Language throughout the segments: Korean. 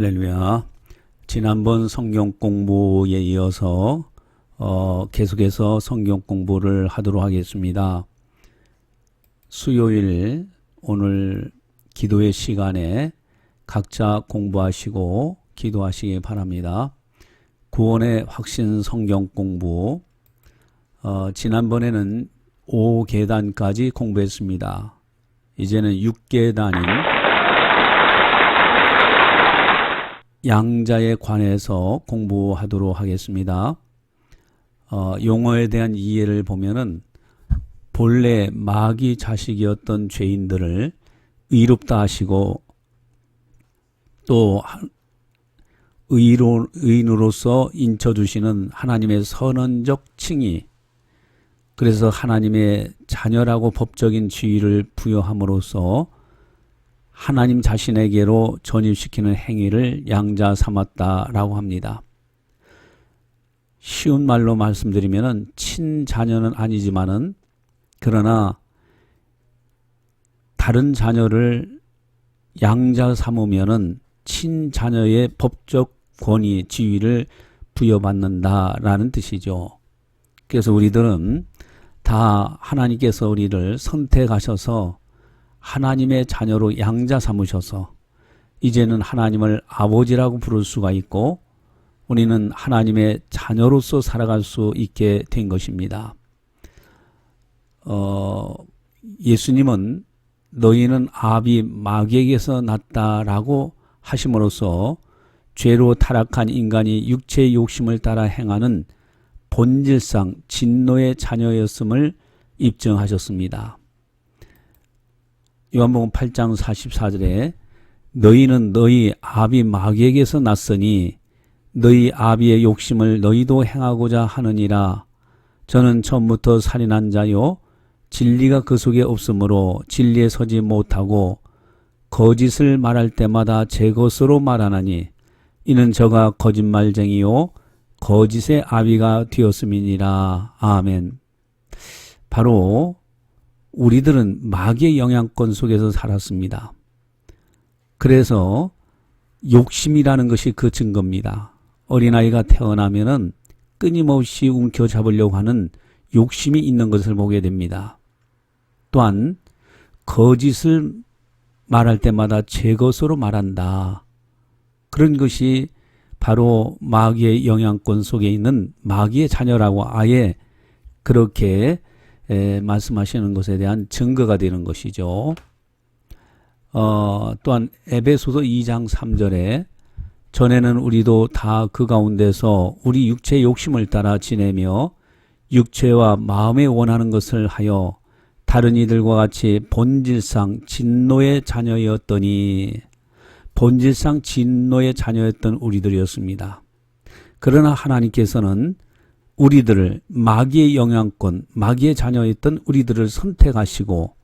할렐루야. 지난번 성경 공부에 이어서 계속해서 성경 공부를 하도록 하겠습니다. 수요일 오늘 기도의 시간에 각자 공부하시고 기도하시기 바랍니다. 구원의 확신 성경 공부, 지난번에는 5계단까지 공부했습니다. 이제는 6계단인 양자에 관해서 공부하도록 하겠습니다. 용어에 대한 이해를 보면은 본래 마귀 자식이었던 죄인들을 의롭다 하시고 또 의인으로서 인쳐주시는 하나님의 선언적 칭의, 그래서 하나님의 자녀라고 법적인 지위를 부여함으로써 하나님 자신에게로 전입시키는 행위를 양자 삼았다라고 합니다. 쉬운 말로 말씀드리면은 친자녀는 아니지만은 그러나 다른 자녀를 양자 삼으면은 친자녀의 법적 권위, 지위를 부여받는다라는 뜻이죠. 그래서 우리들은 다 하나님께서 우리를 선택하셔서 하나님의 자녀로 양자 삼으셔서 이제는 하나님을 아버지라고 부를 수가 있고 우리는 하나님의 자녀로서 살아갈 수 있게 된 것입니다. 예수님은 너희는 아비 마귀에게서 났다라고 하심으로써 죄로 타락한 인간이 육체의 욕심을 따라 행하는 본질상 진노의 자녀였음을 입증하셨습니다. 요한복음 8장 44절에 너희는 너희 아비 마귀에게서 났으니 너희 아비의 욕심을 너희도 행하고자 하느니라. 저는 처음부터 살인한 자요 진리가 그 속에 없으므로 진리에 서지 못하고 거짓을 말할 때마다 제 것으로 말하나니 이는 저가 거짓말쟁이요 거짓의 아비가 되었음이니라. 아멘. 바로 우리들은 마귀의 영향권 속에서 살았습니다. 그래서 욕심이라는 것이 그 증거입니다. 어린아이가 태어나면은 끊임없이 움켜잡으려고 하는 욕심이 있는 것을 보게 됩니다. 또한 거짓을 말할 때마다 제 것으로 말한다. 그런 것이 바로 마귀의 영향권 속에 있는 마귀의 자녀라고 아예 그렇게 말씀하시는 것에 대한 증거가 되는 것이죠. 또한 에베소서 2장 3절에 전에는 우리도 다 그 가운데서 우리 육체의 욕심을 따라 지내며 육체와 마음에 원하는 것을 하여 다른 이들과 같이 본질상 진노의 자녀였더니 본질상 진노의 자녀였던 우리들이었습니다. 그러나 하나님께서는 우리들을 마귀의 영향권, 마귀의 자녀였던 우리들을 선택하시고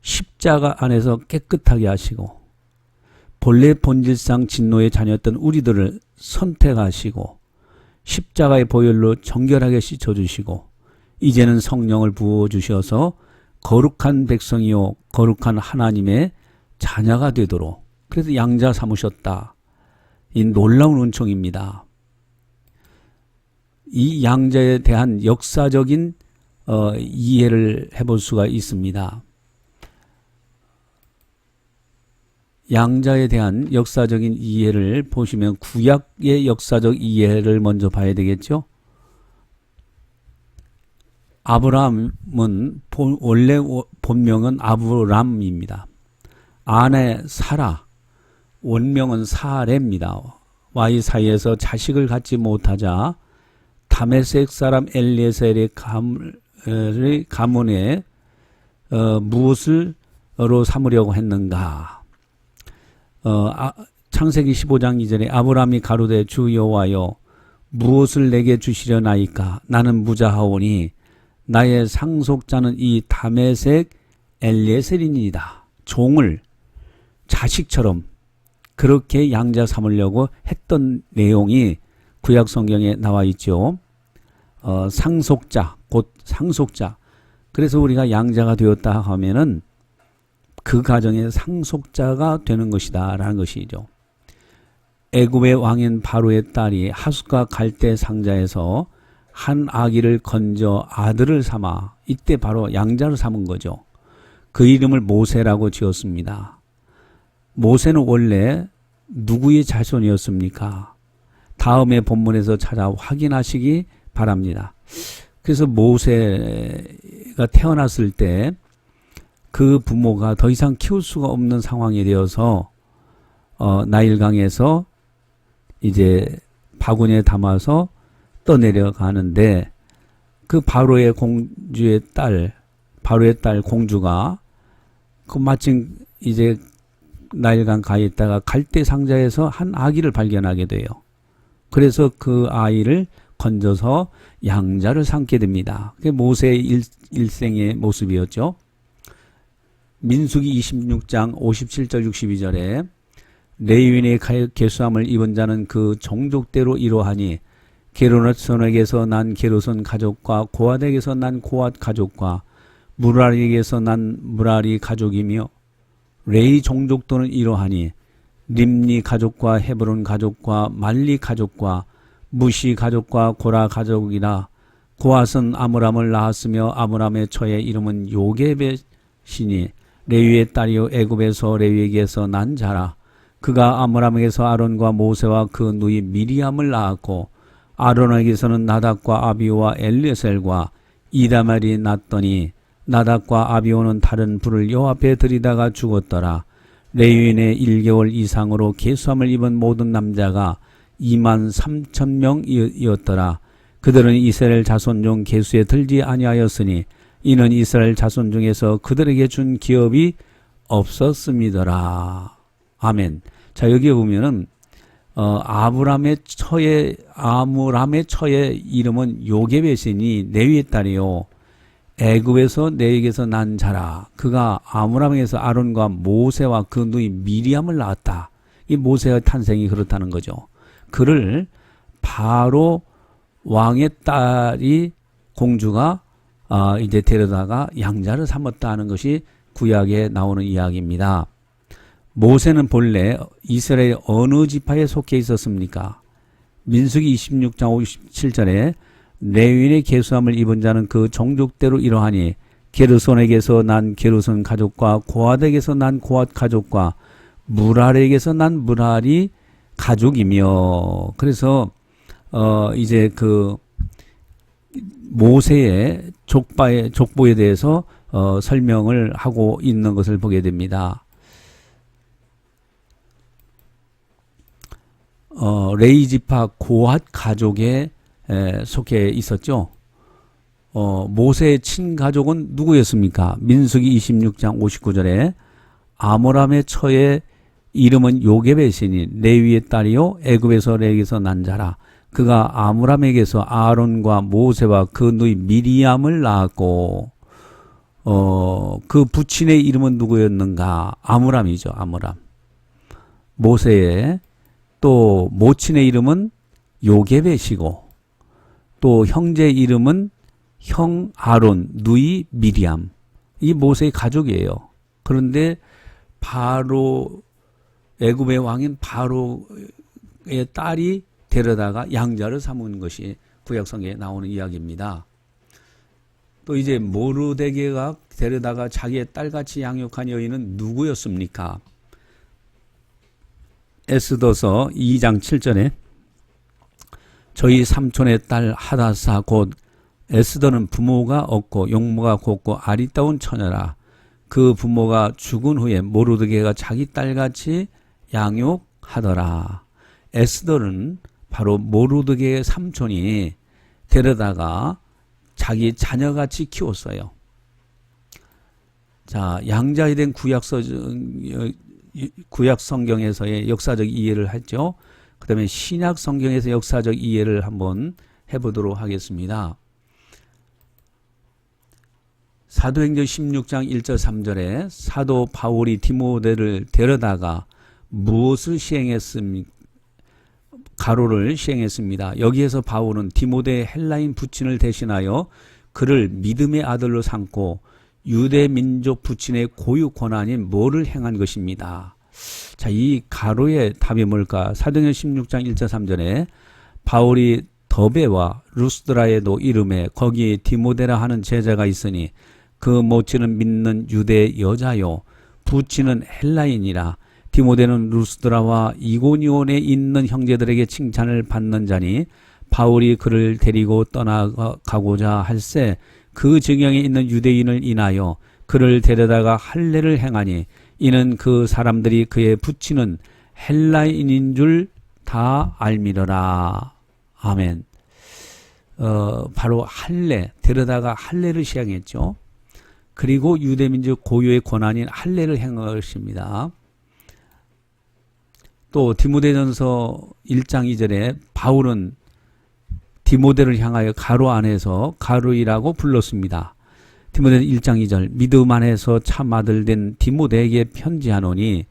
십자가 안에서 깨끗하게 하시고 본래 본질상 진노의 자녀였던 우리들을 선택하시고 십자가의 보혈로 정결하게 씻어주시고 이제는 성령을 부어주셔서 거룩한 백성이요 거룩한 하나님의 자녀가 되도록 그래서 양자 삼으셨다. 이 놀라운 은총입니다. 이 양자에 대한 역사적인 이해를 해볼 수가 있습니다. 양자에 대한 역사적인 이해를 보시면 구약의 역사적 이해를 먼저 봐야 되겠죠. 아브라함은 원래 본명은 아브람입니다. 아내 사라, 원명은 사레입니다. 와이 사이에서 자식을 갖지 못하자 다메섹 사람 엘리에셀의 가문에 무엇을로 삼으려고 했는가? 창세기 15장 2절에 아브라함이 가로되 주 여호와여 무엇을 내게 주시려나이까? 나는 무자하오니 나의 상속자는 이 다메섹 엘리에셀이니이다. 종을 자식처럼 그렇게 양자 삼으려고 했던 내용이 구약 성경에 나와 있죠. 상속자, 곧 상속자. 그래서 우리가 양자가 되었다 하면은 그 가정의 상속자가 되는 것이다 라는 것이죠. 애굽의 왕인 바로의 딸이 하숫과 갈대 상자에서 한 아기를 건져 아들을 삼아 이때 바로 양자를 삼은 거죠. 그 이름을 모세라고 지었습니다. 모세는 원래 누구의 자손이었습니까? 다음의 본문에서 찾아 확인하시기 바랍니다. 그래서 모세가 태어났을 때 그 부모가 더 이상 키울 수가 없는 상황이 되어서 나일강에서 이제 바구니에 담아서 떠내려가는데 그 바로의 딸 공주가 그 마침 이제 나일강 가에 있다가 갈대 상자에서 한 아기를 발견하게 돼요. 그래서 그 아이를 건져서 양자를 삼게 됩니다. 그게 모세의 일생의 모습이었죠. 민수기 26장 57절 62절에 레위인의 계수함을 입은 자는 그 종족대로 이러하니 게르손에게서 난 게르손 가족과 고핫에게서 난 고핫 가족과 무라리에게서 난 무라리 가족이며 레위 종족도는 이러하니 림니 가족과 헤브론 가족과 말리 가족과 무시 가족과 고라 가족이라. 고핫은 아므람을 낳았으며 아므람의 처의 이름은 요게벳이니 레위의 딸이요 애굽에서 레위에게서 난 자라. 그가 아므람에게서 아론과 모세와 그 누이 미리암을 낳았고 아론에게서는 나답과 아비오와 엘리에셀과 이다말이 낳더니 나답과 아비오는 다른 불을 여호와 앞에 들이다가 죽었더라. 레위인의 1개월 이상으로 계수함을 입은 모든 남자가 23,000명이었더라. 그들은 이스라엘 자손 중 계수에 들지 아니하였으니 이는 이스라엘 자손 중에서 그들에게 준 기업이 없었음이더라. 아멘. 자, 여기에 보면은 아므람의 처의 이름은 요게벳이니 레위의 딸이요 애굽에서 내에게서 난 자라. 그가 아므람에게서 아론과 모세와 그 누이 미리암을 낳았다. 이 모세의 탄생이 그렇다는 거죠. 그를 바로 왕의 딸이 공주가 이제 데려다가 양자를 삼았다는 것이 구약에 나오는 이야기입니다. 모세는 본래 이스라엘 어느 지파에 속해 있었습니까? 민수기 26장 57절에 레위인의 계수함을 입은 자는 그 종족대로 이러하니 게르손에게서 난 게르손 가족과 고핫에게서 난 고핫 가족과 무랄에게서 난 무랄이 가족이며. 그래서 이제 그 모세의 족보에 대해서 설명을 하고 있는 것을 보게 됩니다. 레위 지파 고핫 가족에 속해 있었죠. 모세의 친가족은 누구였습니까? 민수기 26장 59절에 아므람의 처의 이름은 요게벳이니 레위의 딸이요 애굽에서 레위에게서 난 자라. 그가 아므람에게서 아론과 모세와 그 누이 미리암을 낳았고 그 부친의 이름은 누구였는가? 아므람이죠. 아므람. 모세의 또 모친의 이름은 요게벳이고 또 형제의 이름은 형 아론, 누이 미리암. 이 모세의 가족이에요. 그런데 바로 애굽의 왕인 바로의 딸이 데려다가 양자를 삼은 것이 구약성경에 나오는 이야기입니다. 또 이제 모르드게가 데려다가 자기의 딸같이 양육한 여인은 누구였습니까? 에스더서 2장 7절에 저희 삼촌의 딸 하다사 곧 에스더는 부모가 없고 용모가 곱고 아리따운 처녀라. 그 부모가 죽은 후에 모르드게가 자기 딸같이 양육하더라. 에스더는 바로 모르드게의 삼촌이 데려다가 자기 자녀같이 키웠어요. 자, 양자에 된 구약 성경에서의 역사적 이해를 했죠. 그 다음에 신약 성경에서 역사적 이해를 한번 해보도록 하겠습니다. 사도행전 16장 1절 3절에 사도 바울이 디모데를 데려다가 무엇을 시행했습니까? 가로를 시행했습니다. 여기에서 바울은 디모데의 헬라인 부친을 대신하여 그를 믿음의 아들로 삼고 유대 민족 부친의 고유 권한인 뭐를 행한 것입니다. 자, 이 가로의 답이 뭘까? 사도행전 16장 1절 3절에 바울이 더베와 루스드라에도 이름에 거기에 디모데라 하는 제자가 있으니 그 모친은 믿는 유대 여자요 부친은 헬라인이라. 디모데는 루스드라와 이고니온에 있는 형제들에게 칭찬을 받는 자니 바울이 그를 데리고 떠나가고자 할새 그 지경에 있는 유대인을 인하여 그를 데려다가 할례를 행하니 이는 그 사람들이 그의 부친은 헬라인인 줄 다 알미러라. 아멘. 바로 할례, 데려다가 할례를 시행했죠. 그리고 유대민족 고유의 권한인 할례를 행한 것입니다. 또 디모데전서 1장 2절에 바울은 디모데를 향하여 가로 안에서 가루이라고 불렀습니다. 디모데 1장 2절 믿음 안에서 참 아들 된 디모데에게 편지하노니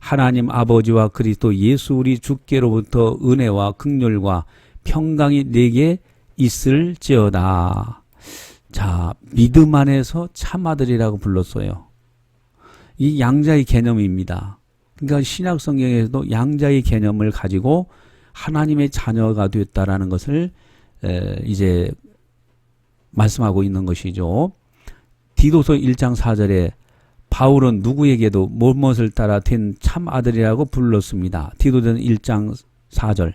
하나님 아버지와 그리스도 예수 우리 주께로부터 은혜와 긍휼과 평강이 내게 있을지어다. 자, 믿음 안에서 참 아들이라고 불렀어요. 이 양자의 개념입니다. 그러니까 신약 성경에서도 양자의 개념을 가지고 하나님의 자녀가 됐다라는 것을 이제 말씀하고 있는 것이죠. 디도서 1장 4절에 바울은 누구에게도 무엇을 따라 된 참 아들이라고 불렀습니다. 디도전 1장 4절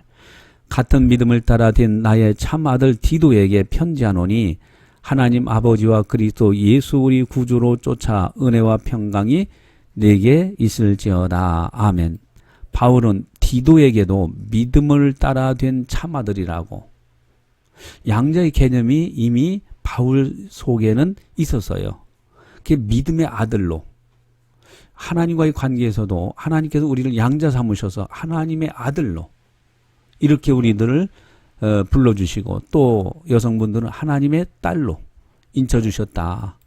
같은 믿음을 따라 된 나의 참 아들 디도에게 편지하노니 하나님 아버지와 그리스도 예수 우리 구주로 쫓아 은혜와 평강이 내게 있을지어다. 아멘. 바울은 디도에게도 믿음을 따라 된 참 아들이라고. 양자의 개념이 이미 바울 속에는 있었어요. 그게 믿음의 아들로. 하나님과의 관계에서도 하나님께서 우리를 양자 삼으셔서 하나님의 아들로 이렇게 우리들을 불러주시고 또 여성분들은 하나님의 딸로 인쳐주셨다.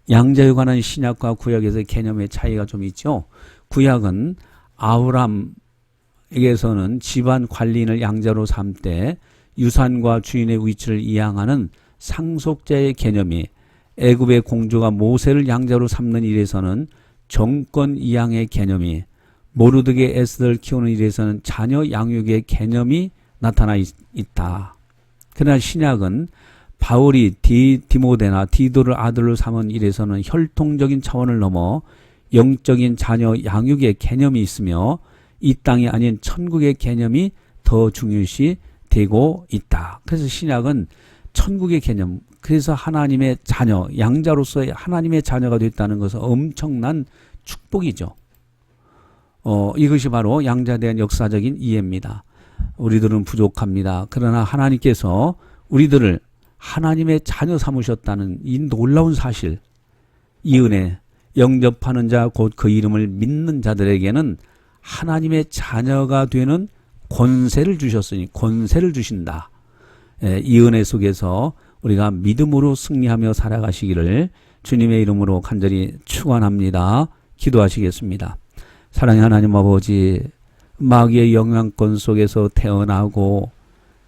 양자에 관한 신약과 구약에서의 개념의 차이가 좀 있죠. 구약은 아브람에게서는 집안 관리인을 양자로 삼되 유산과 주인의 위치를 이양하는 상속자의 개념이 애굽의 공주가 모세를 양자로 삼는 일에서는 정권 이양의 개념이 모르드게 에스더를 키우는 일에서는 자녀 양육의 개념이 나타나 있다. 그러나 신약은 바울이 디모데나 디도를 아들로 삼은 일에서는 혈통적인 차원을 넘어 영적인 자녀 양육의 개념이 있으며 이 땅이 아닌 천국의 개념이 더 중요시 되고 있다. 그래서 신약은 천국의 개념, 그래서 하나님의 자녀, 양자로서의 하나님의 자녀가 됐다는 것은 엄청난 축복이죠. 이것이 바로 양자에 대한 역사적인 이해입니다. 우리들은 부족합니다. 그러나 하나님께서 우리들을 하나님의 자녀 삼으셨다는 이 놀라운 사실, 이 은혜, 영접하는 자 곧 그 이름을 믿는 자들에게는 하나님의 자녀가 되는 권세를 주셨으니 권세를 주신다. 이 은혜 속에서 우리가 믿음으로 승리하며 살아가시기를 주님의 이름으로 간절히 축원합니다. 기도하시겠습니다. 사랑의 하나님 아버지, 마귀의 영향권 속에서 태어나고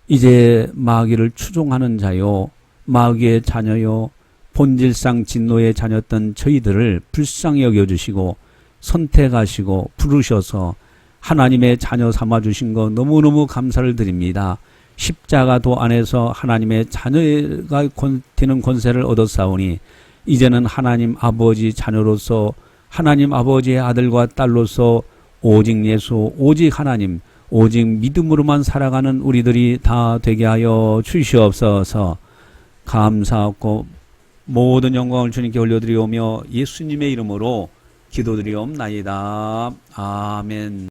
이제 마귀를 추종하는 자요, 마귀의 자녀요, 본질상 진노의 자녀였던 저희들을 불쌍히 여겨주시고 선택하시고 부르셔서 하나님의 자녀 삼아주신 거 너무너무 감사를 드립니다. 십자가도 안에서 하나님의 자녀가 되는 권세를 얻었사오니 이제는 하나님 아버지 자녀로서 하나님 아버지의 아들과 딸로서 오직 예수, 오직 하나님, 오직 믿음으로만 살아가는 우리들이 다 되게 하여 주시옵소서. 감사하고 모든 영광을 주님께 올려드리오며 예수님의 이름으로 기도드리옵나이다. 아멘.